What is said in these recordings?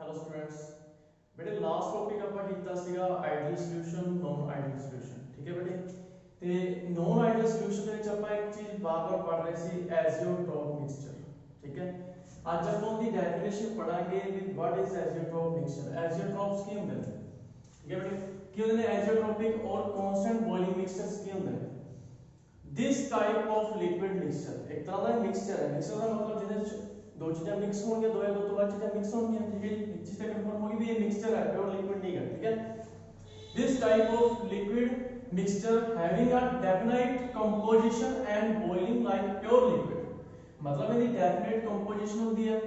Hello students बेटे last topic ਆਪਾਂ ਕੀਤਾ ਸੀਗਾ ideal solution non ideal solution ਠੀਕ ਹੈ ਬੇਟੇ ਤੇ ਨੋਨ ਆਈਡੀਅਲ ਸੋਲੂਸ਼ਨ ਦੇ ਵਿੱਚ ਆਪਾਂ ਇੱਕ ਚੀਜ਼ ਬਾਰ-ਬਾਰ ਪੜ੍ਹ ਰਹੇ ਸੀ ਐਜ਼ੀਓਟ੍ਰੋਪ ਮਿਕਸਚਰ ਠੀਕ ਹੈ ਅੱਜ ਆਪਾਂ ਉਹਦੀ ਡੈਫੀਨੇਸ਼ਨ ਪੜਾਂਗੇ ਵੀ what is azeotrope mixture azeotropes ਕੀ ਹੁੰਦੇ ਨੇ ਠੀਕ ਹੈ ਬੇਟੇ ਕੀ ਹੁੰਦੇ ਨੇ ਐਜ਼ੀਓਟ੍ਰੋਪਿਕ ਔਰ ਕਾਂਸਟੈਂਟ ਬੋਇਲਿੰਗ ਮਿਕਸਚਰਸ ਕੀ ਹੁੰਦੇ ਨੇ this type of liquid mixture एक तरह का मिक्सचर है मिक्सचर का मतलब जिन्हें दो चीजें मिक्स होंगे दो या दो तो बाद चीजें मिक्स होंगी ठीक है एक चीज तक कंफर्म होगी भी ये मिक्सचर है प्योर लिक्विड नहीं है ठीक है this type of liquid mixture having a definite composition and boiling like pure liquid मतलब ਇਹਦੀ definite composition ਹੁੰਦੀ ਹੈ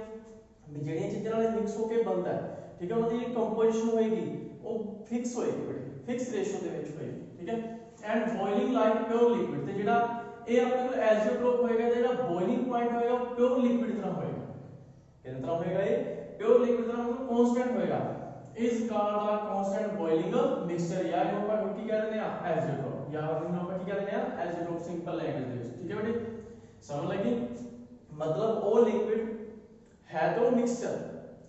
ਵੀ ਜਿਹੜੀਆਂ ਚੀਜ਼ਾਂ ਨਾਲ ਮਿਕਸ ਹੋ ਕੇ ਬਣਦਾ ਹੈ ਠੀਕ ਹੈ ਉਹਨਾਂ ਦੀ ਕੰਪੋਜੀਸ਼ਨ ਹੋਏਗੀ ਉਹ ਫਿਕਸ ਹੋਏਗੀ ਬੜੀ ਫਿਕਸ ਰੇਸ਼ੋ ਦੇ ਵਿੱਚ ਹੋਏਗੀ ਠੀਕ ਹੈ and boiling like pure liquid ਤੇ ਜਿਹੜਾ ਇਹ ਆਪਣੇ ਕੋਲ ਐਜ਼ੀਓਟ੍ਰੋਪ ਹੋਏਗਾ ਜਿਹੜਾ ਬੋਇਲਿੰਗ ਪੁਆਇੰਟ ਹੋਏਗਾ ਉਹ ਪਿਓਰ ਲਿਕੁਇਡ ਤਰ੍ਹਾਂ ਹੋਏਗਾ ਕਿਸ ਤਰ੍ਹਾਂ ਹੋਏਗਾ ਇਹ ਪਿਓਰ ਲਿਕੁਇਡ ਤਰ੍ਹਾਂ ਮਤਲਬ ਕਾਂਸਟੈਂਟ ਹੋਏਗਾ ਇਸ ਕਾਲਡ ਦਾ ਕਾਂਸਟੈਂਟ ਬੋਇਲਿੰਗ ਮਿਕਸਚਰ ਜਾਂ ਇਹਨੂੰ ਆਪਾਂ ਕੀ ਕਹਿੰਦੇ ਆ ਐਜ਼ੀਓਟ੍ਰੋਪ ਜਾਂ ਇਹਨੂੰ ਆਪਾਂ ਕੀ ਕਹਿੰਦੇ ਆ ਐਜ਼ੀਓਟ੍ਰੋਪ ਸਿੰਪਲ ਲੈਂਗੁਏਜ ਦੇ ਵਿੱਚ ਠੀਕ ਹੈ ਬੇਟੇ ਸਮਝ ਲੱਗੀ ਮਤਲਬ ਉਹ ਲਿਕੁਇਡ ਹੈ ਤਾਂ ਉਹ ਮਿਕਸਚਰ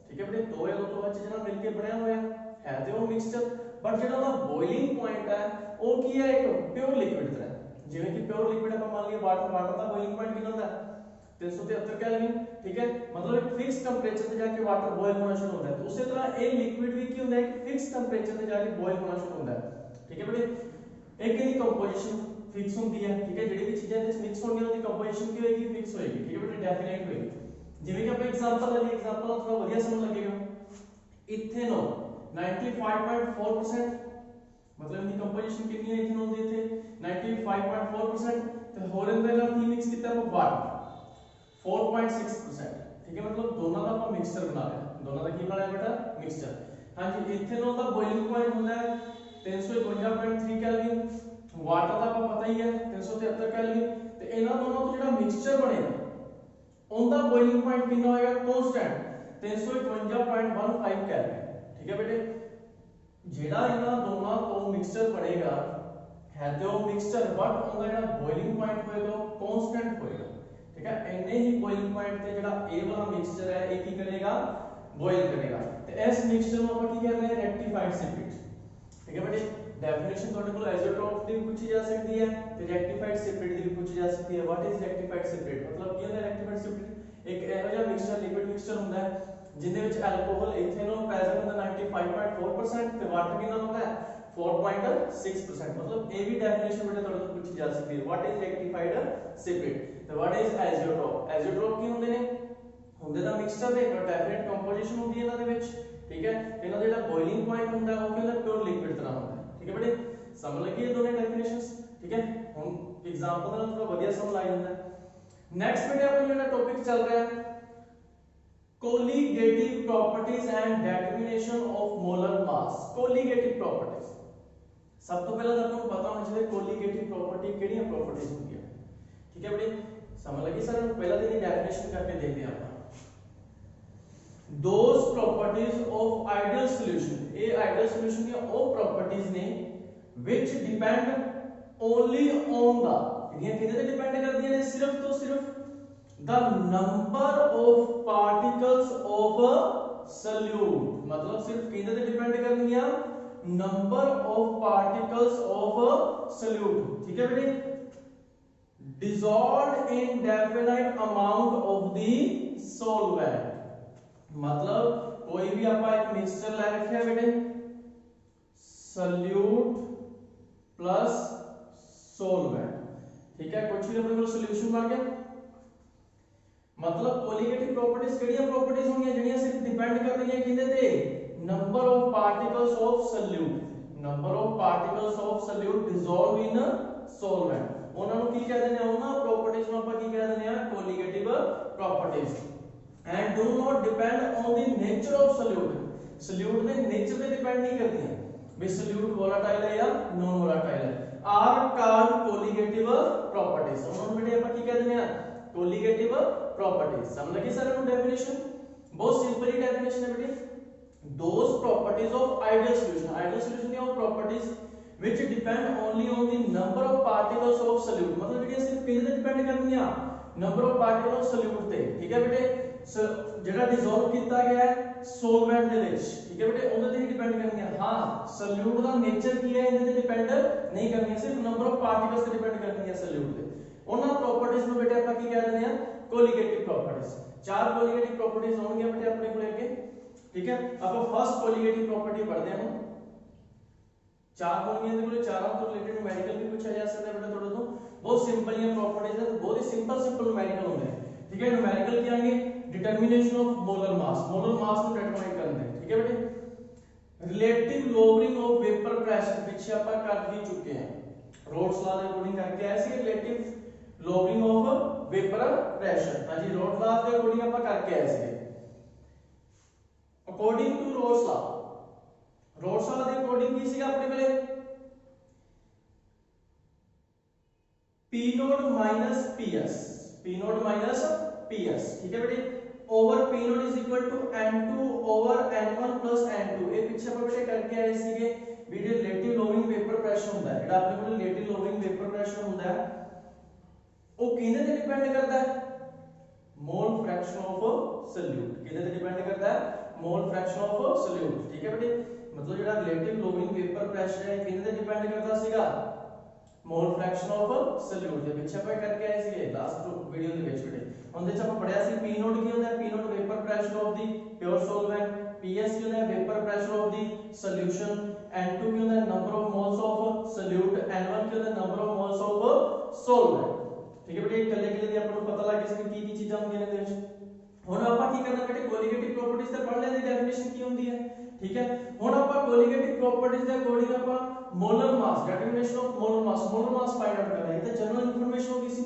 ਠੀਕ ਹੈ ਬੇਟੇ ਦੋ ਜਾਂ ਦੋ ਤੋਂ ਵੱਧ ਚੀਜ਼ਾਂ ਨਾਲ ਮਿਲ ਕੇ ਬਣਿਆ ਹੋਇਆ ਹੈ ਤੇ ਉਹ ਮਿਕਸਚਰ बट ਜਿਹੜਾ ਉਹਦਾ ਬੋਇਲਿੰਗ ਪੁਆਇੰਟ ਹੈ ਉਹ ਕੀ ਹੈ ਇੱਕ ਪਿਓਰ ਲਿਕੁਇਡ ਤਰ੍ਹਾਂ ਜਿਵੇਂ ਕਿ ਪਿਓਰ ਲਿਕੁਇਡ ਆਪਾਂ ਮੰਨ ਲਈਏ ਵਾਟਰ ਦਾ ਬੋਇਲਿੰਗ ਪੁਆਇੰਟ ਕਿੰਨਾ ਹੁੰਦਾ 373 ਕੈਲਵਿਨ ਠੀਕ ਹੈ ਮਤਲਬ ਇੱਕ ਫਿਕਸ ਟੈਂਪਰੇਚਰ ਤੇ ਜਾ ਕੇ ਵਾਟਰ ਬੋਇਲ ਹੋਣਾ ਸ਼ੁਰੂ ਹੁੰਦਾ ਹੈ ਉਸੇ ਤਰ੍ਹਾਂ ਇਹ ਲਿਕੁਇਡ ਵੀ ਕੀ ਹੁੰਦਾ ਹੈ ਇੱਕ ਫਿਕਸ ਟੈਂਪਰੇਚਰ ਤੇ ਜਾ ਕੇ ਬੋਇਲ ਹੋਣਾ ਸ਼ੁਰੂ ਹੁੰਦਾ ਹੈ ਠੀਕ ਹੈ ਬੇਟੇ ਇੱਕ ਇਹਦੀ ਕੰਪੋਜੀਸ਼ਨ ਫਿਕਸ ਹੁੰਦੀ ਹੈ ਠੀਕ ਹੈ ਜਿਹੜੀ ਵੀ ਚੀਜ਼ਾਂ ਇਹਦੇ ਵਿੱਚ ਮਿਕਸ ਹੋਣਗੀਆਂ ਉਹਦੀ ਕੰਪੋਜੀਸ਼ਨ ਕੀ ਹੋਏਗੀ ਫਿਕਸ ਹੋਏਗੀ ਠੀਕ ਹੈ ਬੇਟੇ ਡੈਫੀਨਾਈਟ ਹੋਏਗੀ ਜਿਵੇਂ ਕਿ ਆਪਾਂ ਐਗਜ਼ਾਮਪਲ ਲੈ ਲਈਏ ਐਗਜ਼ਾਮਪਲ ਨਾਲ ਥੋੜਾ ਵਧੀਆ ਸਮਝ ਲੱਗੇਗਾ ਇਥੇਨੋਲ 95.4% मतलब इनकी कंपोजिशन कितनी है इथेनॉल दी थे 95.4% ਤੇ ਹੋਰ ਇਹਦੇ ਨਾਲ ਕੀ ਮਿਕਸ ਕੀਤਾ ਆਪਾਂ ਵਾਟਰ 4.6% ਠੀਕ ਹੈ ਮਤਲਬ ਦੋਨਾਂ ਦਾ ਆਪਾਂ ਮਿਕਸਚਰ ਬਣਾ ਲਿਆ ਦੋਨਾਂ ਦਾ ਕੀ ਬਣਾ ਲਿਆ ਬੇਟਾ ਮਿਕਸਚਰ ਹਾਂਜੀ ਇਥੇਨॉल ਦਾ ਬੋਇਲਿੰਗ ਪੁਆਇੰਟ ਹੁੰਦਾ ਹੈ 352.3 ਕੈਲਵਿਨ ਵਾਟਰ ਦਾ ਆਪਾਂ ਪਤਾ ਹੀ ਹੈ 373 ਕੈਲਵਿਨ ਤੇ ਇਹਨਾਂ ਦੋਨਾਂ ਤੋਂ ਜਿਹੜਾ ਮਿਕਸਚਰ ਬਣੇਗਾ ਉਹਦਾ ਬੋਇਲਿੰਗ ਪੁਆਇੰਟ ਕਿੰਨਾ ਹੋਏਗਾ ਕਾਂਸਟੈਂਟ 351.15 ਕੈਲਵਿਨ ਠੀਕ ਹੈ ਬੇਟੇ ਜਿਹੜਾ ਇਹਨਾਂ ਦੋਨਾਂ ਤੋਂ ਮਿਕਸਚਰ ਬਣੇਗਾ ਹੈ ਤੇ ਉਹ ਮਿਕਸਚਰ ਬਟ ਉਹਦਾ ਜਿਹੜਾ ਬੋਇਲਿੰਗ ਪੁਆਇੰਟ ਹੋਏਗਾ ਉਹ ਕਾਂਸਟੈਂਟ ਹੋਏਗਾ ਠੀਕ ਹੈ ਇੰਨੇ ਹੀ ਬੋਇਲਿੰਗ ਪੁਆਇੰਟ ਤੇ ਜਿਹੜਾ ਇਹ ਵਾਲਾ ਮਿਕਸਚਰ ਹੈ ਇਹ ਕੀ ਕਰੇਗਾ ਬੋਇਲ ਕਰੇਗਾ ਤੇ ਇਸ ਮਿਕਸਚਰ ਨੂੰ ਆਪਾਂ ਕੀ ਕਹਿੰਦੇ ਹਾਂ ਰੈਕਟੀਫਾਈਡ ਸੈਪਰੇਟ ਠੀਕ ਹੈ ਬੇਟੇ ਡੈਫੀਨੇਸ਼ਨ ਤੁਹਾਡੇ ਕੋਲ ਐਜ਼ੋਟ੍ਰੋਪ ਦੀ ਪੁੱਛੀ ਜਾ ਸਕਦੀ ਹੈ ਤੇ ਰੈਕਟੀਫਾਈਡ ਸੈਪਰੇਟ ਦੀ ਵੀ ਪੁੱਛੀ ਜਾ ਸਕਦੀ ਹੈ ਵਾਟ ਇਜ਼ ਰੈਕਟੀਫਾਈਡ ਸੈਪਰੇਟ ਮਤਲਬ ਕੀ ਹੁੰਦਾ ਰੈਕਟੀਫਾਈਡ ਸੈਪਰੇਟ ਇੱਕ ਇਹੋ ਜਿਹਾ ਮਿਕਸਚਰ ਲਿਕੁਇਡ ਮਿਕਸਚਰ ਹੁੰਦਾ ਹੈ जिनके ਵਿੱਚ ਐਲਕੋਹਲ ਇਥੇਨੋਲ ਪ੍ਰੈਜ਼ੈਂਟ ਹੁੰਦਾ 95.4% ਤੇ ਵਾਟਰ ਕਿੰਨਾ ਹੁੰਦਾ ਹੈ 4.6% ਮਤਲਬ ਇਹ ਵੀ ਡੈਫੀਨੇਸ਼ਨ ਬੇਟੇ ਤੁਹਾਡੇ ਤੋਂ ਪੁੱਛੀ ਜਾ ਸਕਦੀ ਹੈ ਵਾਟ ਇਜ਼ ਰੈਕਟੀਫਾਈਡ ਸੈਪਰੇਟ ਤੇ ਵਾਟ ਇਜ਼ ਐਜ਼ੋਟ੍ਰੋਪ ਐਜ਼ੋਟ੍ਰੋਪ ਕੀ ਹੁੰਦੇ ਨੇ ਹੁੰਦੇ ਦਾ ਮਿਕਸਚਰ ਦੇ ਪਰ ਡੈਫੀਨਿਟ ਕੰਪੋਜੀਸ਼ਨ ਹੁੰਦੀ ਹੈ ਇਹਨਾਂ ਦੇ ਵਿੱਚ ਠੀਕ ਹੈ ਇਹਨਾਂ ਦਾ ਜਿਹੜਾ ਬੋਇਲਿੰਗ ਪੁਆਇੰਟ ਹੁੰਦਾ ਉਹ ਕਹਿੰਦਾ ਪਿਓਰ ਲਿਕੁਇਡ ਤਰ੍ਹਾਂ ਹੁੰਦਾ ਹੈ ਠੀਕ ਹੈ ਬੇਟੇ ਸਮਝ ਲੱਗੀ ਇਹ ਦੋਨੇ ਡੈਫੀਨੇਸ਼ਨਸ ਠੀਕ ਹੈ ਹੁਣ ਐਗਜ਼ਾਮਪਲ ਨਾਲ ਥੋੜਾ ਵਧੀਆ ਸਮਝ ਆ ਜਾਂਦਾ ਨੈਕਸਟ ਬੇਟੇ ਆਪਣਾ ਜਿਹੜਾ ਟੌਪਿਕ ਚੱਲ ਰਿਹਾ ਹੈ colligative properties and determination of molar mass colligative properties सब तो पहला आपको पता होना चाहिए colligative property ਕਿਹੜੀਆਂ properties ਹੁੰਦੀਆਂ ਠੀਕ ਹੈ ਬੇਟੇ ਸਮਝ ਲੱਗੀ ਸਰ ਪਹਿਲਾਂ ਦੀ ਡੈਫੀਨੇਸ਼ਨ ਕਰਕੇ ਦੇਖਦੇ ਆਪਾਂ those properties of ideal solution ਇਹ ideal solution ਦੀਆਂ ਉਹ properties ਨੇ which depend only on the ਜਿਹੜੀਆਂ ਕਿਹਦੇ ਤੇ ਡਿਪੈਂਡ ਕਰਦੀਆਂ ਨੇ ਸਿਰਫ ਤੋਂ ਸਿਰਫ the number of particles of a solute मतलब सिर्फ किधर पे डिपेंड करनी है number of particles of a solute ठीक है बेटे dissolved in definite amount of the solvent मतलब कोई भी आपा एक मिक्सचर ले रखे है बेटे solute plus solvent ठीक है कुछ भी अपने को सॉल्यूशन बन गया मतलब कोलिगेटिव प्रॉपर्टीज ਕਿਹੜੀਆਂ प्रॉपर्टीज ਹੋਣਗੀਆਂ ਜਿਹੜੀਆਂ ਸਿਰਫ ਡਿਪੈਂਡ ਕਰਦੀਆਂ ਕਿਹਦੇ ਤੇ number of particles of solute number of particles of solute dissolve in solvent ਉਹਨਾਂ ਨੂੰ ਕੀ ਕਹਿੰਦੇ ਨੇ ਉਹਨਾਂ ਪ੍ਰੋਪਰਟੀਜ਼ ਨੂੰ ਆਪਾਂ ਕੀ ਕਹਿੰਦੇ ਆ colligative properties and do not depend on the nature of solute solute ਦੇ ਨੇਚਰ ਤੇ ਡਿਪੈਂਡ ਨਹੀਂ ਕਰਦੀਆਂ ਵੀ ਸੋਲਿਊਟ ਵੋਲਾਟਾਈਲ ਹੈ ਜਾਂ ਨੋਨ ਵੋਲਾਟਾਈਲ ਹੈ ਆਰ ਕਾਲਡ ਕੋਲਿਗੇਟਿਵ ਪ੍ਰੋਪਰਟੀਜ਼ ਉਹਨਾਂ ਨੂੰ ਬੇਟੇ ਆਪਾਂ ਕੀ ਕਹਿੰਦੇ ਆ कोलिगेटिव प्रॉपर्टीज समझ लगी सर आपको डेफिनेशन बहुत सिंपल ही डेफिनेशन है बेटे दोस प्रॉपर्टीज ऑफ आइडियल सॉल्यूशन या properties which depend only on the number of particles of solute मतलब ये सिर्फ किस पे डिपेंड करनी है number of particles of solute पे ठीक है बेटे ਜਿਹੜਾ ਡਿਸੋਲਵ ਕੀਤਾ ਗਿਆ ਹੈ ਸੋਲਵੈਂਟ ਦੇ ਵਿੱਚ, ਠੀਕ ਹੈ ਬੇਟੇ, ਉਹਦੇ ਤੇ ਡਿਪੈਂਡ ਕਰਨੀਆਂ। ਹਾਂ ਸੋਲਿਊਟ ਦਾ ਨੇਚਰ ਕੀ ਹੈ ਇਹਦੇ ਤੇ ਡਿਪੈਂਡ ਨਹੀਂ ਕਰਨੀ, ਸਿਰਫ ਨੰਬਰ ਆਫ ਪਾਰਟੀਕਲਸ ਤੇ ਡਿਪੈਂਡ ਕਰਨੀ ਹੈ ਸੋਲਿਊਟ ਤੇ। ਉਹਨਾਂ ਪ੍ਰੋਪਰਟੀਜ਼ ਨੂੰ ਬੇਟੇ ਆਪਾਂ ਕੀ ਕਹਿ ਦਿੰਦੇ ਆ, ਕੋਲੀਗੇਟਿਵ ਪ੍ਰੋਪਰਟੀਜ਼। ਚਾਰ ਕੋਲੀਗੇਟਿਵ ਪ੍ਰੋਪਰਟੀਜ਼ ਹੋਣਗੀਆਂ ਬੇਟੇ ਆਪਣੇ ਕੋਲ ਅੱਗੇ, ਠੀਕ ਹੈ। ਆਪਾਂ ਫਸਟ ਕੋਲੀਗੇਟਿਵ ਪ੍ਰੋਪਰਟੀ ਪੜ੍ਹਦੇ ਹਾਂ ਹੁਣ। ਚਾਰ ਹੋਣਗੀਆਂ ਇਹਦੇ ਕੋਲ, ਚਾਰਾਂ ਤੋਂ ਰਿਲੇਟਡ ਨੂਮੈਰੀਕਲ ਵੀ ਪੁੱਛਿਆ ਜਾ ਸਕਦਾ ਬੇਟਾ ਤੁਹਾਡੇ ਤੋਂ। ਬਹੁਤ ਸਿੰਪਲ ਜਿਹੀਆਂ ਪ੍ਰੋਪਰਟੀਜ਼ ਹੈ, ਬਹੁਤ ਹੀ ਸਿੰਪਲ ਨੂਮੈਰੀਕਲ ਹੁੰਦੇ ਨੇ, ठीक है। न्यूमेरिकल क्या आएंगे, डिटरमिनेशन ऑफ मोलर मास ਨੂੰ डिटरमाइन करना है, ठीक है बेटे। Relative lowering of vapour pressure पीछे ਆਪਾਂ कर ही चुके हैं, रोड्स लॉ ਦੇ अकॉर्डिंग करके आए सी relative lowering of vapour pressure. हां जी, रोड्स लॉ ਦੇ अकॉर्डिंग ਆਪਾਂ करके आए सी। अकॉर्डिंग टू रोड्स लॉ ਦੇ अकॉर्डिंग ਕੀ ਸੀਗਾ ਆਪਣੇ ਕੋਲੇ, P note minus PS, P note minus PS, ठीक है बेटे, over P nought is equal to N2 over N1 plus N2। ये पीछे ਆਪਾਂ बेटे करके आए ਸੀਗੇ ਵੀ ਜਿਹੜਾ ਰਿਲੇਟਿਵ ਲੋਵਿੰਗ ਵੇਪਰ ਪ੍ਰੈਸ਼ਰ ਹੁੰਦਾ ਹੈ, ਜਿਹੜਾ ਆਪਣੇ ਕੋਲ ਰਿਲੇਟਿਵ ਲੋਵਿੰਗ ਵੇਪਰ ਪ੍ਰੈਸ਼ਰ ਹੁੰਦਾ ਹੈ, ਉਹ ਕਿਹਦੇ ਤੇ ਡਿਪੈਂਡ ਕਰਦਾ ਹੈ, ਮੋਲ ਫ੍ਰੈਕਸ਼ਨ ਆਫ ਸੋਲਿਊਟ। ਕਿਹਦੇ ਤੇ ਡਿਪੈਂਡ ਕਰਦਾ ਹੈ, ਮੋਲ ਫ੍ਰੈਕਸ਼ਨ ਆਫ ਸੋਲਿਊਟ, ਠੀਕ ਹੈ ਬੇਟੇ। मतलब ਜਿਹੜਾ ਰਿਲੇਟਿਵ ਲੋਵਿੰਗ ਵੇਪਰ ਪ੍ਰੈਸ਼ਰ ਹੈ ਕਿਹਦੇ ਤੇ ਡਿਪੈਂਡ ਕਰਦਾ ਸੀਗਾ, ਮੋਲ ਫ੍ਰੈਕਸ਼ਨ ਆਫ ਸੋਲਿਊਟ ਦੇ। ਪਿੱਛੇ ਆਪਾਂ ਕਰਕੇ ਆਏ ਸੀਗੇ ਲਾਸਟ ਵੀਡੀਓ ਦੇ ਵਿੱਚ ਬੇਟੇ। ਉਹਦੇ ਚ ਆਪਾਂ ਪੜਿਆ ਸੀ P ਨੋਟ ਕੀ ਹੁੰਦਾ ਹੈ, P nought vapour pressure of the pure solvent, PS ਕੀ ਹੁੰਦਾ ਹੈ, vapour pressure of the solution, N2 ਕੀ ਹੁੰਦਾ ਹੈ, number of moles of solute, N1 ਕੀ ਹੁੰਦਾ ਹੈ, number of moles of solvent, ਠੀਕ ਹੈ ਬੇਟੇ। ਇਕੱਲੇ ਦੀ ਆਪਾਂ ਨੂੰ ਪਤਾ ਲੱਗ ਗਿਆ ਸੀ ਕਿ ਕੀ ਚੀਜ਼ਾਂ ਹੁੰਦੀਆਂ ਨੇ ਇਹਦੇ ਵਿੱਚ। ਹੁਣ ਆਪਾਂ ਕੀ ਕਰਨਾ ਬੇਟੇ, ਕੋਲੀਗੇਟਿਵ ਪ੍ਰੋਪਰਟੀਜ਼ ਤੇ ਪੜ੍ਹ ਲਿਆ, ਦੀ ਡੈਫੀਨੇਸ਼ਨ ਕੀ ਹੁੰਦੀ ਹੈ, ठीक है। ਹੁਣ ਆਪਾਂ ਕੋਲੀਗੇਟਿਵ ਪ੍ਰੋਪਰਟੀਜ਼ ਦੇ ਅਕੋਰਡਿੰਗ ਆਪਾਂ molar mass, definition of molar mass find out ਕਰਨਾ ਹੈ। ਇਹ ਤਾਂ ਜਨਰਲ ਇਨਫੋਰਮੇਸ਼ਨ ਹੋ ਗਈ ਸੀ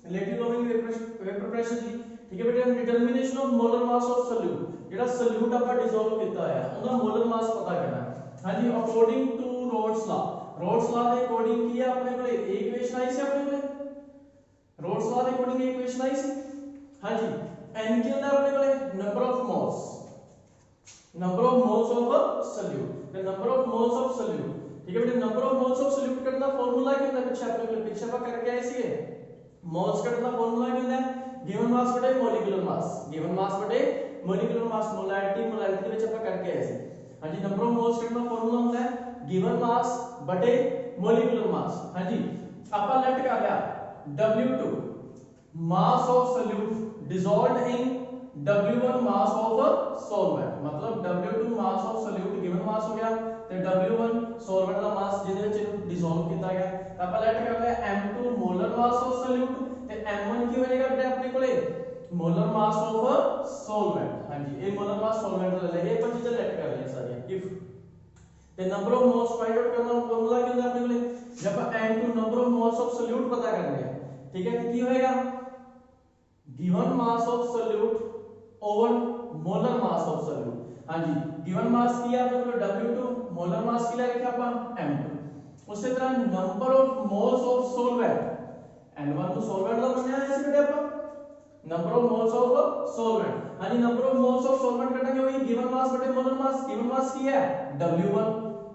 ਰਿਲੇਟਿਵ ਲੋਵਿੰਗ ਵੇਪਰ ਪ੍ਰੈਸ਼ਰ ਦੀ, ਠੀਕ ਹੈ ਬੇਟੇ। ਹੁਣ determination of molar mass of solute, ਜਿਹੜਾ ਸੋਲਿਊਟ ਆਪਾਂ ਡਿਸੋਲਵ ਕੀਤਾ ਹੋਇਆ ਉਹਦਾ ਮੋਲਰ ਮਾਸ ਪਤਾ ਕਰਨਾ ਹੈ। ਹਾਂਜੀ, ਅਕੋਰਡਿੰਗ ਟੂ ਰੋਡਸ ਲਾ ਦੇ ਅਕੋਰਡਿੰਗ ਕੀ ਹੈ ਆਪਣੇ ਕੋਲੇ, ਇਹ ਇਕੁਏਸ਼ਨ ਆਈ ਸੀ ਆਪਣੇ ਕੋਲੇ, ਰੋਡਸ ਲਾ ਦੇ ਅਕੋਰਡਿੰਗ ਇਹ ਇਕੁਏਸ਼ਨ ਆਈ ਸੀ। ਹਾਂਜੀ, n ਕੀ ਹੁੰਦਾ ਆਪਣੇ ਕੋਲੇ, number of moles of solute, the number of moles of solute, ठीक है बेटे। Number of moles of solute करने का फार्मूला क्या होता है, पीछे आपने पीछे ਆਪਾਂ करके आए सीगे। मोल्स करने का फार्मूला क्या होता है, गिवन मास बटे मॉलिक्यूलर मास, गिवन मास बटे मॉलिक्यूलर मास, मोलैरिटी ਦੇ ਵਿੱਚ ਆਪਾਂ करके आए ਸੀ। ਹਾਂਜੀ, नंबर ऑफ मोल्स करने का फार्मूला ਹੁੰਦਾ है गिवन मास बटे मॉलिक्यूलर मास। ਹਾਂਜੀ, ਆਪਾਂ ਲੈਟ ਕਰ ਲਿਆ W2 mass of solute dissolved in W1 mass of solvent, मतलब W2 mass of solute given mass हो गया ਤੇ W1 सॉल्वेंट ਦਾ ਮਾਸ ਜਿਹਦੇ ਵਿੱਚ ਇਹਨੂੰ ਡਿਸੋਲਵ ਕੀਤਾ ਗਿਆ। ਆਪਾਂ ਲੈਟ ਕਰ ਲਿਆ M2 molar mass of solute ਤੇ M1 ਕੀ ਹੋ ਜਾਏਗਾ ਬੇਟਾ ਆਪਣੇ ਕੋਲੇ, ਮੋਲਰ ਮਾਸ ਆਫ ਸੋਲਵੈਂਟ। ਹਾਂਜੀ, ਇਹ ਮੋਲਰ ਮਾਸ ਸੋਲਵੈਂਟ ਦਾ ਲੈ ਲਿਆ, ਇਹ ਆਪਾਂ ਚੀਜ਼ਾਂ ਲੈਟ ਕਰ ਲਈਆਂ ਸਾਰੀਆਂ। ਇਫ ਤੇ number of moles find out ਕਰਨਾ ਫਾਰਮੂਲਾ ਕੀ ਹੁੰਦਾ ਆਪਣੇ ਕੋਲੇ, ਜੇ ਆਪਾਂ N2 number of moles of solute ਪਤਾ ਕਰਨੇ ਆ, ਠੀਕ ਹੈ, ਤੇ ਕੀ ਹੋਏਗਾ, given mass of solute over molar mass of solute. हां जी, गिवन मास किया आपने को W2, मोलर मास किया रखा अपन M2। उसी तरह number of moles of solvent, N1 को सॉल्वेंट का बनया है इसे बेटे अपन number of moles of solvent. हां जी, number of moles of solvent करेंगे वही गिवन मास बटे मोलर मास। गिवन मास की है W1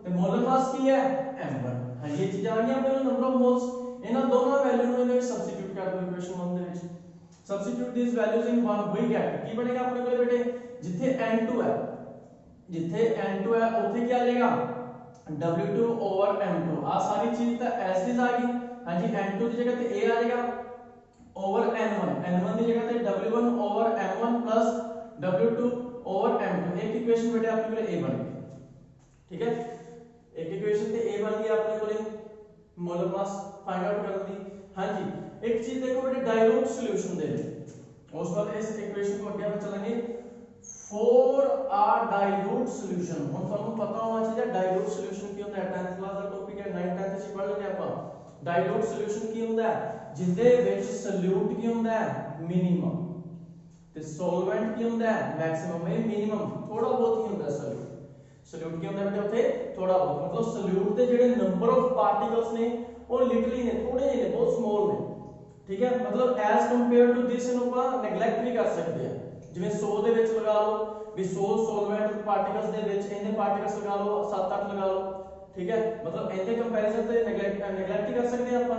ਤੇ मोलर मास की है M1। हां, ये चीज आ गई अपने नंबर ऑफ मोल्स। ਇਹਨਾਂ ਦੋਨਾਂ ਵੈਲਿਊ ਨੂੰ ਇਹਦੇ ਵਿੱਚ ਸਬਸਟੀਟਿਊਟ ਕਰ ਦਿਓ ਇਕੁਏਸ਼ਨ 1 ਦੇ ਵਿੱਚ। substitute these values in one वही get ਕੀ ਬਣੇਗਾ ਆਪਣੇ ਕੋਲੇ ਬੇਟੇ, ਜਿੱਥੇ N2 ਹੈ ਉੱਥੇ ਕੀ ਆ ਜਾਏਗਾ W2 over M2। ਆ ਸਾਰੀ ਚੀਜ਼ ਤਾਂ ਐਸ ਇਜ਼ ਆ ਗਈ। ਹਾਂਜੀ, N2 ਦੀ ਜਗ੍ਹਾ ਤੇ A ਆ ਜਾਏਗਾ over N1 ਦੀ ਜਗ੍ਹਾ ਤੇ W1 over M1 plus W2 over M2। एक इक्वेशन बेटे अपने कोले A बन गई, ठीक है। एक इक्वेशन ते A बन गई अपने कोले मोलर मास फाइंड आउट करने दी। हां जी, एक चीज देखो बेटे डाइल्यूट सॉल्यूशन दे उस बाद इस इक्वेशन को आगे हम चलेंगे फॉर अ डाइल्यूट सॉल्यूशन। ਹੁਣ ਤੁਹਾਨੂੰ ਪਤਾ ਹੋਣਾ ਚਾਹੀਦਾ डाइल्यूट सॉल्यूशन ਕੀ ਹੁੰਦਾ ਹੈ, 10th ਕਲਾਸ ਦਾ ਟੌਪਿਕ ਹੈ, 9th 10th ਚ ਪੜ੍ਹ ਲੈਂਦੇ ਆਪਾਂ। डाइल्यूट सॉल्यूशन ਕੀ ਹੁੰਦਾ ਹੈ, ਜਿਹਦੇ ਵਿੱਚ ਸੋਲਿਊਟ ਕੀ ਹੁੰਦਾ ਹੈ ਮਿਨੀਮਮ ਤੇ ਸੋਲਵੈਂਟ ਕੀ ਹੁੰਦਾ ਹੈ ਮੈਕਸਿਮਮ। ਇਹ ਮਿਨੀਮਮ ਥੋੜਾ ਬਹੁਤ ਹੀ ਹੁੰਦਾ ਸੋਲਿਊਟ ਕੀ ਹੁੰਦਾ ਬੇਟੇ ਉੱਥੇ ਥੋੜਾ ਬਹੁਤ, ਮਤਲਬ ਸੋਲਿਊਟ ਦੇ ਜਿਹੜੇ ਨੰਬਰ ਆਫ ਪਾਰਟੀਕਲਸ ਨੇ ਉਹ ਲਿਟਰਲੀ ਨੇ, ਥੋੜੇ ਜਿਹੇ ਨੇ, ਬਹੁਤ ਸਮਾਲ ਨੇ, ਠੀਕ ਹੈ। मतलब as compared to this ਇਹਨੂੰ ਆਪਾਂ ਨੈਗਲੈਕਟ ਵੀ ਕਰ ਸਕਦੇ ਆ, ਜਿਵੇਂ 100 ਦੇ ਵਿੱਚ ਲਗਾ ਲਓ ਵੀ 100 ਸੋਲਵੈਂਟ ਪਾਰਟੀਕਲਸ ਦੇ ਵਿੱਚ ਇਹਨੇ ਪਾਰਟੀਕਲਸ ਲਗਾ ਲਓ 7-8 ਲਗਾ ਲਓ, ਠੀਕ ਹੈ। मतलब ਇਹਦੇ ਕੰਪੈਰੀਜ਼ਨ ਤੇ ਨੈਗਲੈਕਟ ਹੀ ਕਰ ਸਕਦੇ ਆ ਆਪਾਂ।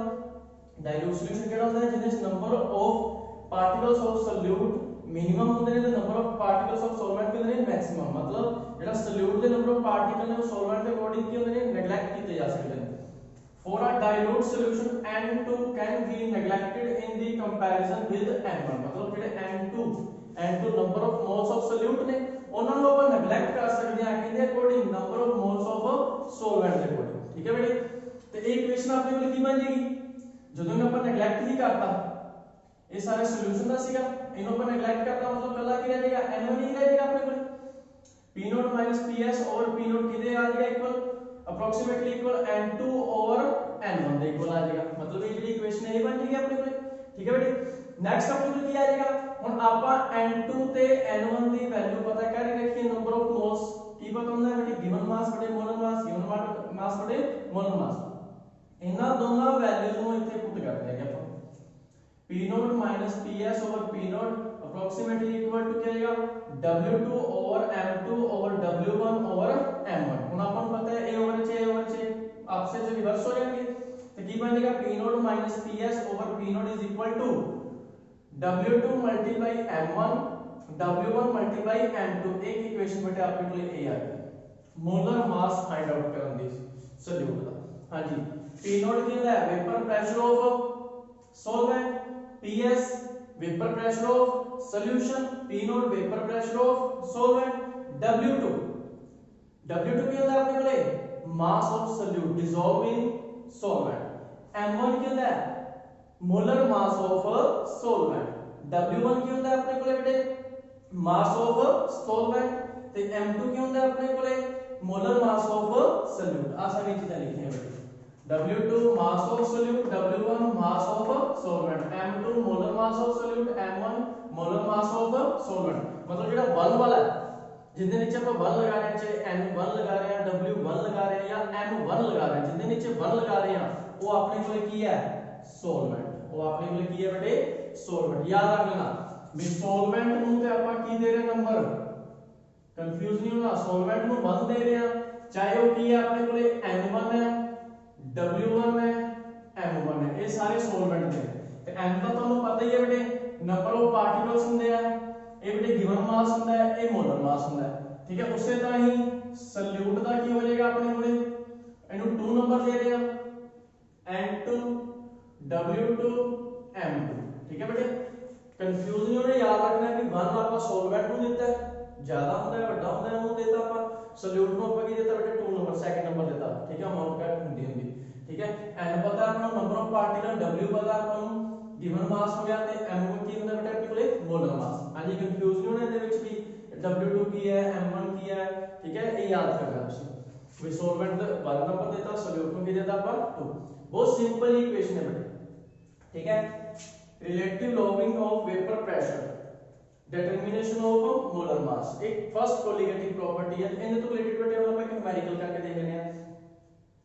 डाइल्यूट सॉल्यूशन ਕਿਹੜਾ ਹੁੰਦਾ ਹੈ, ਜਿਹਦੇ ਵਿੱਚ number of particles of solute minimum होंगे ने number of particles of solvent के होंगे ने मैक्सिमम, मतलब जेड़ा सॉल्यूट दे नंबर ऑफ पार्टिकल ने वो सॉल्वेंट के अकॉर्डिंग की होंगे ने नेगलेक्ट किए जा सकते हैं। For a dilute solution N2 can be neglected in the comparison with N1, मतलब जेडे N2 number of moles of solute ने ਉਹਨਾਂ ਨੂੰ ਆਪਾਂ neglect ਕਰ ਸਕਦੇ ਹਾਂ ਕਿਹਦੇ according number of moles of solvent ਦੇ ਅਕੋਰਡਿੰਗ। ਠੀਕ ਹੈ ਬੇਟੇ, ਤੇ ਇਹ ਇਕੁਏਸ਼ਨ ਆਪਣੇ ਕੋਲ ਕੀ ਬਣ ਜਾਏਗੀ ਜਦੋਂ ਇਹਨੂੰ ਆਪਾਂ neglect ਹੀ ਕਰਤਾ, ਇਹ ਸਾਰੇ ਸੋਲੂਸ਼ਨ ਦਾ ਸੀਗਾ, ਇਹਨੂੰ ਆਪਾਂ neglect ਕਰਤਾ मतलब ਕੱਲਾ ਕੀ ਰਹਿ ਜਾਏਗਾ N1 ਹੀ ਰਹਿ ਜਾਏਗਾ ਆਪਣੇ ਕੋਲ। P0 PS over P0 ਕਿਹਦੇ ਆ ਜਾਏਗਾ equal approximately equal N2 over N1 ਦੇ ਇਕੁਅਲ ਆ ਜਾਏਗਾ, मतलब ਇਹ ਜਿਹੜੀ ਇਕੁਏਸ਼ਨ ਹੈ ਇਹ ਬਣ ਜਾਏਗੀ ਆਪਣੇ ਕੋਲ। ਠੀਕ ਹੈ ਬੇਟੇ, ਨੈਕਸਟ ਆਪਣੇ ਕੋਲ ਕੀ ਆ ਜਾਏਗਾ, ਹੁਣ ਆਪਾਂ N2 ਤੇ N1 ਦੀ ਵੈਲਿਊ ਪਤਾ ਕਰ ਰੱਖੀਏ, ਨੰਬਰ ਆਫ ਮੋਲਸ ਕੀ ਪਤਾ ਹੁੰਦਾ ਹੈ ਬੇਟੇ, ਗਿਵਨ ਮਾਸ ਬਟੇ ਮੋਲਰ ਮਾਸ, ਗਿਵਨ ਮਾਸ ਬਟੇ ਮੋਲਰ ਮਾਸ, ਇਹਨਾਂ ਦੋਨਾਂ ਵੈਲਿਊਜ਼ ਨੂੰ ਇੱਥੇ ਪੁੱਟ ਕਰਦੇ ਹਾਂ ਆਪਾਂ। P0 PS over P0 approximately equal to क्या आएगा W2 over M2 over W1 over M1। ਹੁਣ ਆਪਾਂ ਨੂੰ ਪਤਾ ਹੈ A over H आपसे जो रिवर्स हो जाएंगे तो की बन जाएगा P0 PS over P0 is equal to W2 multiply M1 W1 multiply M2। एक इक्वेशन बेटे आपके को ए आ गई मोलर मास फाइंड आउट करन दी सॉल्यूट दा। हां जी, P0 की है vapour pressure of solvent, PS vapor pressure of solution, P0 vapor pressure of solvent, W2 की होता है अपने को mass of solute dissolved in solvent, M1 की होता है molar mass of solvent, W1 की होता है अपने को बेटे mass of solvent, तो M2 की होता है अपने को molar mass of solute। आसानी चीजें लिखी हैं बेटे, W2 mass of solute, W1 mass of solvent, M2 molar mass of solute, M1 molar mass of solvent। मतलब जेड़ा 1 वाला है जिंदे नीचे ਆਪਾਂ 1 लगा रहे हैं, चाहे N1 लगा रहे हैं, W1 लगा रहे हैं या M1 लगा रहे हैं, जिंदे नीचे 1 लगा रहे हैं वो अपने कोले की है solvent, वो अपने कोले की है बेटे solvent। याद रख लेना भी solvent ਨੂੰ ਤੇ ਆਪਾਂ ਕੀ ਦੇ ਰਹੇ ਨੰਬਰ, कंफ्यूज नहीं होना, solvent ਨੂੰ 1 ਦੇ ਰਹੇ हैं, चाहे वो की है अपने कोले N1 है W1 है M1 है, ये सारे सॉल्वेंट ने। ਤੇ M ਦਾ ਤੁਹਾਨੂੰ ਪਤਾ ਹੀ ਹੈ ਬੇਟੇ ਨੰਬਰ ਆਫ ਪਾਰਟੀਕਲਸ ਹੁੰਦੇ ਆ, ਇਹ ਬੇਟੇ ਗਿਵਨ ਮਾਸ ਹੁੰਦਾ ਹੈ, ਇਹ ਮੋਲਰ ਮਾਸ ਹੁੰਦਾ ਹੈ। ਠੀਕ ਹੈ, ਉਸੇ ਤਰ੍ਹਾਂ ਹੀ ਸੋਲਿਊਟ ਦਾ ਕੀ ਹੋ ਜਾਏਗਾ ਆਪਣੇ ਕੋਲੇ, ਇਹਨੂੰ 2 ਨੰਬਰ ਦੇ ਰਹੇ ਆ N2 W2 M2। ਠੀਕ ਹੈ ਬੇਟੇ, कंफ्यूज नहीं होना, याद रखना है कि 1 ਆਪਾਂ ਸੋਲਵੈਂਟ ਨੂੰ ਦਿੱਤਾ ਹੈ, ਜ਼ਿਆਦਾ ਹੁੰਦਾ ਹੈ ਵੱਡਾ ਹੁੰਦਾ ਹੈ ਉਹਨੂੰ ਦਿੱਤਾ ਆਪਾਂ, ਸੋਲਿਊਟ ਨੂੰ ਆਪਾਂ ਕੀ ਦਿੱਤਾ ਬੇਟੇ 2 ਨੰਬਰ ਸੈਕਿੰਡ ਨੰਬਰ ਦਿੱਤਾ। ठीक है, अमाउंट का ਹੁੰਦੀ ठीक है, n पता है अपना नंबर ऑफ पार्टिकल, w पता है अपन गिवन मास हो गया ते m1 की ਹੁੰਦਾ बेटा अपने कोले मोलर मास। हां जी, कंफ्यूज नहीं होना ਇਹਦੇ ਵਿੱਚ ਵੀ w2 ਕੀ ਹੈ m1 ਕੀ ਹੈ। ठीक है, ਇਹ याद करना ਤੁਸੀਂ ਵੀ ਸੋਲਵੈਂਟ ਦਾ 1 नंबर देता, सॉल्यूट ਨੂੰ ਕੀ देता ਆਪਾਂ 2। बहुत सिंपल इक्वेशन है बेटा। ठीक है, relative logging off vapour pressure, determination of molar mass, एक फर्स्ट कोलिगेटिव प्रॉपर्टी है। इनके तो रिलेटेड बेटे हम एक न्यूमेरिकल करके देख लेने हैं।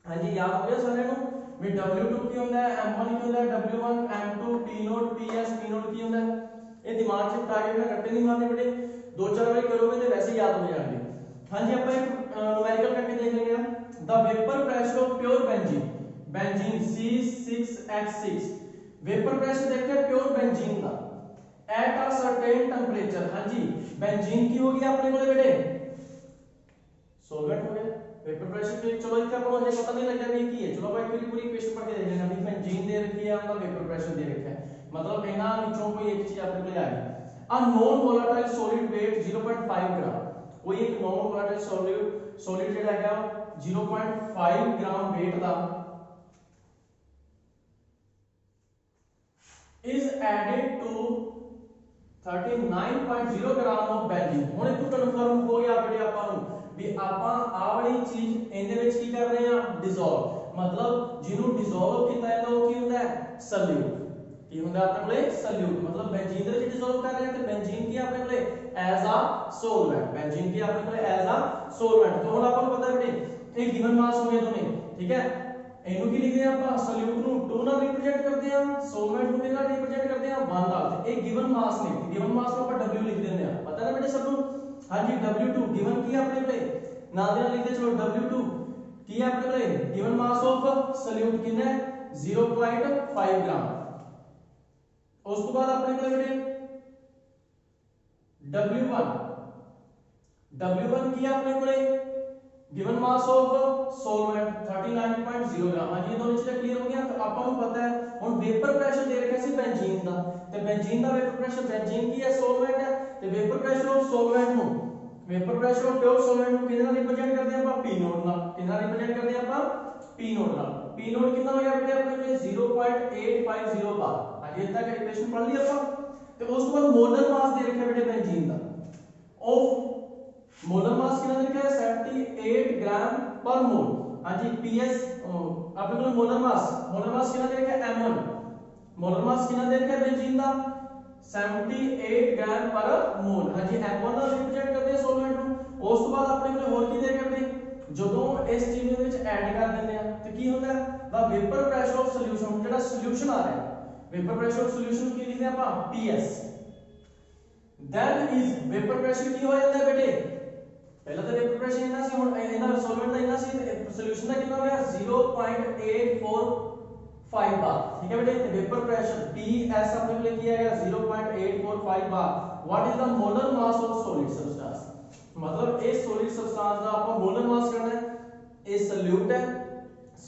हां जी, याद हो गया सारे को भी W2 की होता है, M1 की होता है, W1 M2 P0 PS P0 की होता है। ये दिमाग से उठा के ना रट्टे नहीं मारने बेटे, 2-4 बार करोगे तो वैसे ही याद हो जाएंगे। हां जी, अपन एक न्यूमेरिकल करके देख लेंगे हम। The vapour pressure of pure benzene C6H6, vapour pressure देखते हैं प्योर बेंजीन का एट अ सर्टेन टेंपरेचर। हां जी, बेंजीन की हो गया अपने को बेटे सॉल्वेंट हो गया, वेपर प्रेशर के चलो इसका आपको मुझे पता नहीं लग गया कि है, चलो भाई पूरी इक्वेशन पढ़ के देख लेना। अभी बेंजीन दे रखी है, आपका वेपर प्रेशर दे रखा है, मतलब इना विचों कोई एक चीज अपने को आ गई। A non volatile solid weight 0.5 gram, कोई एक नॉन वोलेटाइल सॉलिड जेड़ा है 0.5 ग्राम वेट दा is added to 39.0 gram of benzene. ਹੁਣ ਇਹ ਕਨਫਰਮ ਹੋ ਗਿਆ ਬੇਟੇ ਆਪਾਂ ਨੂੰ ਵੀ ਆਪਾਂ ਆ ਵਾਲੀ ਚੀਜ਼ ਇਹਦੇ ਵਿੱਚ ਕੀ ਕਰ ਰਹੇ ਆ ਡਿਸੋਲਵ, मतलब ਜਿਹਨੂੰ ਡਿਸੋਲਵ ਕੀਤਾ ਹੈ ਤਾਂ ਉਹ ਕੀ ਹੁੰਦਾ ਹੈ ਸੋਲਿਊਟ। ਕੀ ਹੁੰਦਾ ਆਪਣੇ ਕੋਲੇ ਸੋਲਿਊਟ, मतलब बेंजीन ਦੇ ਵਿੱਚ ਡਿਸੋਲਵ ਕਰ ਰਹੇ ਆ ਤੇ बेंजीन ਕੀ ਆਪਣੇ ਕੋਲੇ ਐਜ਼ ਅ ਸੋਲਵੈਂਟ, बेंजीन ਕੀ ਆਪਣੇ ਕੋਲੇ ਐਜ਼ ਅ ਸੋਲਵੈਂਟ। तो ਹੁਣ ਆਪਾਂ ਨੂੰ ਪਤਾ ਬੇਟੇ ਇਹ ਗਿਵਨ ਮਾਸ ਹੋ ਗਏ ਦੋਨੇ। ठीक है, ਇਹਨੂੰ ਕੀ ਲਿਖਦੇ ਆ ਆਪਾਂ ਸੋਲਿਊਟ ਨੂੰ 2 ਨਾਲ ਰਿਪਰੈਜ਼ੈਂਟ ਕਰਦੇ ਆ, ਸੋਲਵੈਂਟ ਨੂੰ ਕਿਹਨਾਂ ਰਿਪਰੈਜ਼ੈਂਟ ਕਰਦੇ ਆ 1 ਨਾਲ। ਇਹ ਗਿਵਨ ਮਾਸ ਨੇ, ਗਿਵਨ ਮਾਸ ਨੂੰ ਆਪਾਂ w ਲਿਖ ਦਿੰਦੇ ਆ, ਪਤਾ ਹੈ ਬੇਟੇ ਸਭ ਨੂੰ। हां जी, W2 गिवन की है अपने कोले नाल दे नाल लिख दे चलो W2 की है अपने कोले गिवन मास ऑफ सॉल्यूट कितना है 0.5 ग्राम। उस तो बाद अपने कोले बेटे W1 W1 ਕੀ ਆ ਆਪਣੇ ਕੋਲੇ गिवन मास ऑफ सॉल्वेंट 39.0 ग्राम। हां जी ये दोनों चीजें क्लियर हो गया। तो ਆਪਾਂ ਨੂੰ ਪਤਾ ਹੈ ਹੁਣ वेपर प्रेशर ਦੇ ਰੱਖਿਆ ਸੀ बेंजीन ਦਾ ਤੇ बेंजीन ਦਾ वेपर प्रेशर बेंजीन ਕੀ ਹੈ सॉल्वेंट है ਤੇ वेपर प्रेशर ऑफ सॉल्वेंट ਨੂੰ vapour pressure of pure solvent ਨੂੰ ਕਿਹਦੇ ਨਾਲ ਰਿਪਰੈਜ਼ੈਂਟ ਕਰਦੇ ਆਪਾਂ P नोट ਨਾਲ। ਕਿਹਦੇ ਨਾਲ ਰਿਪਰੈਜ਼ੈਂਟ ਕਰਦੇ ਆਪਾਂ P नोट ਨਾਲ। P नोट ਕਿੰਨਾ ਹੋ ਗਿਆ ਬੇਟੇ ਆਪਣੇ ਕੋਲ 0.850 ਬਾਰ। ਹਾਂ ਜੀ ਇੱਥੇ ਤੱਕ ਇਕੁਏਸ਼ਨ ਪੜ੍ਹ ਲਈ ਆਪਾਂ। ਤੇ ਉਸ ਤੋਂ ਬਾਅਦ ਮੋਲਰ ਮਾਸ ਦੇ ਰੱਖਿਆ ਬੇਟੇ benzene the of molar mass कितना लिखा है 78 ग्राम पर मोल। हां जी पीएस आपने को मोलर मास कितना दे रखा है m1 मोलर मास कितना दे रखा है बेंजीन दा 78 ग्राम पर मोल। हां जी m1 ਨਾਲ ਰਿਪਰੈਜ਼ੈਂਟ ਕਰਦੇ ਆ ਸੋਲਵੈਂਟ ਨੂੰ। ਉਸ ਤੋਂ ਬਾਅਦ ਆਪਣੇ ਕੋਲ ਹੋਰ ਕੀ ਦੇ ਕਰਦੇ ਜਦੋਂ ਇਸ ਚੀਜ਼ ਦੇ ਵਿੱਚ ਐਡ ਕਰ ਦਿੰਦੇ ਆ ਤੇ ਕੀ ਹੁੰਦਾ ਹੈ ਦਾ वेपर प्रेशर ऑफ सॉल्यूशन ਜਿਹੜਾ ਸੋਲੂਸ਼ਨ ਆ ਰਿਹਾ वेपर प्रेशर ऑफ सॉल्यूशन ਕੀ ਲਿਖਦੇ ਆਪਾਂ PS then is vapour pressure ਕੀ ਹੋ ਜਾਂਦਾ ਹੈ ਬੇਟੇ पहला तो वेपर प्रेशर इतना सी ਹੁਣ ਇਹਦਾ ਸੋਲਵੈਂਟ ਦਾ ਇतना सी सॉल्यूशन ਦਾ ਕਿੰਨਾ ਹੋ ਗਿਆ 0.845 बार। ठीक है बेटे तो वेपर प्रेशर PS अपने को किया गया 0.845 bar. What is the molar mass of solid substance मतलब इस सॉलिड सब्सटेंस का ਆਪਾਂ मोलर मास करना है। ਇਹ सॉल्यूट है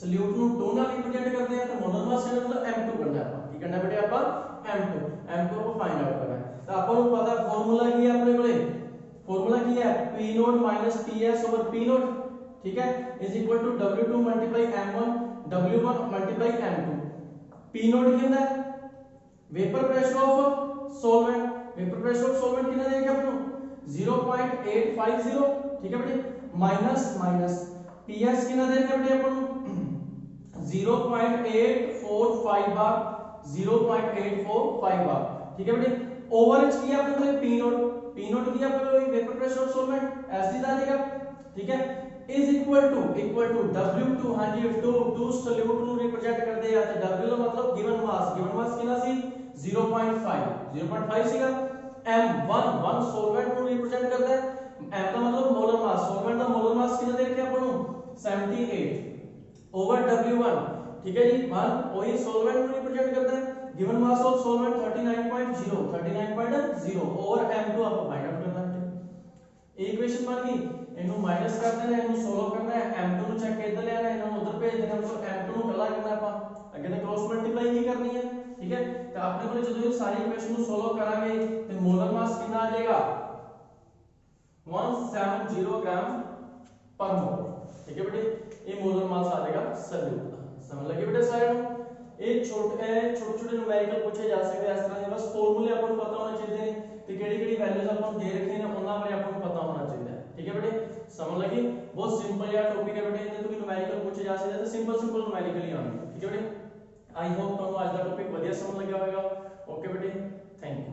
सॉल्यूट ਨੂੰ 2 ਨਾਲ रिप्रेजेंट करते हैं तो मोलर मास का मतलब m2 करना है। ਆਪਾਂ ਕੀ करना बेटे ਆਪਾਂ m2 को फाइंड आउट करना है। तो ਆਪਾਂ ਨੂੰ पता फार्मूला ਕੀ है अपने ਕੋਲੇ फॉर्मूला की है P note minus PS over P naught. ठीक है is equal to W2 multiply M1 W1 multiply M2। P naught कितना है vapour pressure of solvent vapour pressure of solvent कितना देगा अपन 0.850। ठीक है बेटे माइनस PS कितना देगा बेटे अपन 0.845 बार 0.845 बार। ठीक है बेटे ओवर एच किया अपन P नोट दिया अपन vapour pressure of solvent S D देगा। ठीक है इज इक्वल टू W2। हां जी टू सॉल्यूट ਨੂੰ ਰਿਪਰੈਜ਼ੈਂਟ ਕਰਦੇ ਆ ਤੇ W ਦਾ ਮਤਲਬ गिवन मास ਕਿੰਨਾ ਸੀ 0.5 ਸੀਗਾ। M1 ਸੋਲਵੈਂਟ ਨੂੰ ਰਿਪਰੈਜ਼ੈਂਟ ਕਰਦਾ ਹੈ M ਦਾ ਮਤਲਬ ਮੋਲਰ ਮਾਸ ਸੋਲਵੈਂਟ ਦਾ ਮੋਲਰ ਮਾਸ ਕਿੰਨਾ ਦੇ ਰੱਖਿਆ ਆਪਾਂ ਨੂੰ 78 ओवर W1। ठीक है जी 1 वही सॉल्वेंट ਨੂੰ ਰਿਪਰੈਜ਼ੈਂਟ ਕਰਦਾ ਹੈ given mass of solvent 39.0 over m2 आपको फाइंड आउट करना है। इक्वेशन बन गई इनको माइनस कर देना है इनको सॉल्व करना है m2 ਨੂੰ चेक इधर ले आना है इनको उधर भेज देना है। m2 ਨੂੰ ਕੱਲਾ ਕਰਨਾ ਆਪਾਂ ਅੱਗੇ ਤਾਂ ਕ੍ਰੋਸ ਮਲਟੀਪਲਾਈ ਨਹੀਂ ਕਰਨੀ ਹੈ। ठीक है तो ਆਪਣੇ ਕੋਲ ਜਦੋਂ ਇਹ ਸਾਰੀ ਇਕੁਏਸ਼ਨ ਨੂੰ ਸੋਲਵ ਕਰਾਂਗੇ ਤੇ ਮੋਲਰ ਮਾਸ ਕਿੰਨਾ ਆ ਜਾਏਗਾ 170 ग्राम पर मोल। ठीक है बेटे ये मोलर मास आ जाएगा सॉल्यूट का। समझ लगे बेटे सारे ਨੂੰ ਇਹ ਛੋਟੇ ਨੂਮੈਰੀਕਲ ਪੁੱਛੇ ਜਾ ਸਕਦੇ ਆ ਇਸ ਤਰ੍ਹਾਂ ਦੇ ਬਸ ਫਾਰਮੂਲੇ ਆਪਾਂ ਨੂੰ ਪਤਾ ਹੋਣਾ ਚਾਹੀਦੇ ਨੇ ਤੇ ਕਿਹੜੀ ਵੈਲਿਊਜ਼ ਆਪਾਂ ਨੂੰ ਦੇ ਰੱਖੇ ਨੇ ਉਹਨਾਂ ਬਾਰੇ ਆਪਾਂ ਨੂੰ ਪਤਾ ਹੋਣਾ ਚਾਹੀਦਾ ਹੈ। ਠੀਕ ਹੈ ਬੇਟੇ ਸਮਝ ਲਗੇ ਬਹੁਤ ਸਿੰਪਲ ਜਿਹਾ ਟੌਪਿਕ ਹੈ ਬੇਟੇ ਇਹਦੇ ਤੋਂ ਵੀ ਨੂਮੈਰੀਕਲ ਪੁੱਛੇ ਜਾ ਸਕਦੇ ਆ ਤੇ ਸਿੰਪਲ ਨੂਮੈਰੀਕਲ ਹੀ ਆਉਣਗੇ। ਠੀਕ ਹੈ ਬੇਟੇ आई होप ਤੁਹਾਨੂੰ ਅੱਜ ਦਾ ਟੌਪਿਕ ਵਧੀਆ ਸਮਝ ਲੱਗਿਆ ਹੋਵੇਗਾ। ਓਕੇ ਬੇਟੇ ਥੈਂਕ ਯੂ।